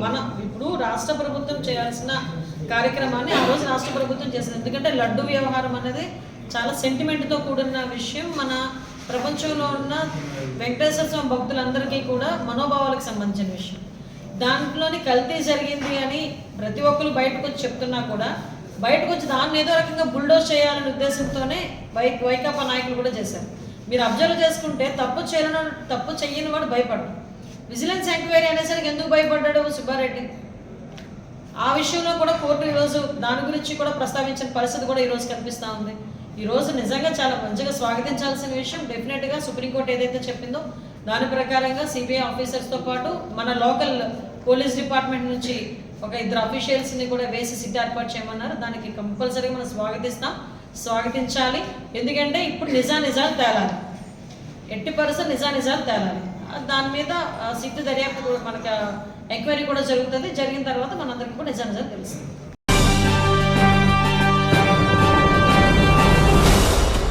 మన ఇప్పుడు రాష్ట్ర ప్రభుత్వం చేయాల్సిన కార్యక్రమాన్ని ఆ రోజు రాష్ట్ర ప్రభుత్వం చేసింది. ఎందుకంటే లడ్డు వ్యవహారం అనేది చాలా సెంటిమెంట్తో కూడిన విషయం. మన ప్రపంచంలో ఉన్న వెంకటేశ్వర స్వామి భక్తులందరికీ కూడా మనోభావాలకు సంబంధించిన విషయం. దాంట్లోని కల్తీ జరిగింది అని ప్రతి ఒక్కరు బయటకు వచ్చి చెప్తున్నా కూడా బయటకు వచ్చి దాన్ని ఏదో రకంగా బుల్డోజ్ చేయాలనే ఉద్దేశంతోనే వైకాపా నాయకులు కూడా చేశారు. మీరు అబ్జర్వ్ చేసుకుంటే తప్పు చెయ్యని వాడు భయపడ్డాడు. విజిలెన్స్ ఎంక్వైరీ అనేసరికి ఎందుకు భయపడ్డాడు సుబ్బారెడ్డి? ఆ విషయంలో కూడా కోర్టు ఈరోజు దాని గురించి కూడా ప్రస్తావించిన పరిస్థితి కూడా ఈరోజు కనిపిస్తూ ఉంది. ఈరోజు నిజంగా చాలా మంచిగా స్వాగతించాల్సిన విషయం. డెఫినెట్గా సుప్రీంకోర్టు ఏదైతే చెప్పిందో దాని ప్రకారంగా సిబిఐ ఆఫీసర్స్తో పాటు మన లోకల్ పోలీస్ డిపార్ట్మెంట్ నుంచి ఒక 2 అఫీషియల్స్ని కూడా వేసి సిట్ ఏర్పాటు చేయమన్నారు. దానికి కంపల్సరీగా మనం స్వాగతించాలి. ఎందుకంటే ఇప్పుడు నిజాలు తేలాలి, ఎట్టి పరిస్థితులు నిజాలు తేలాలి. దాని మీద సిట్టు దర్యాప్తు మనకు ఎంక్వైరీ కూడా జరుగుతుంది. జరిగిన తర్వాత మనందరికీ కూడా నిజాలు తెలుస్తుంది.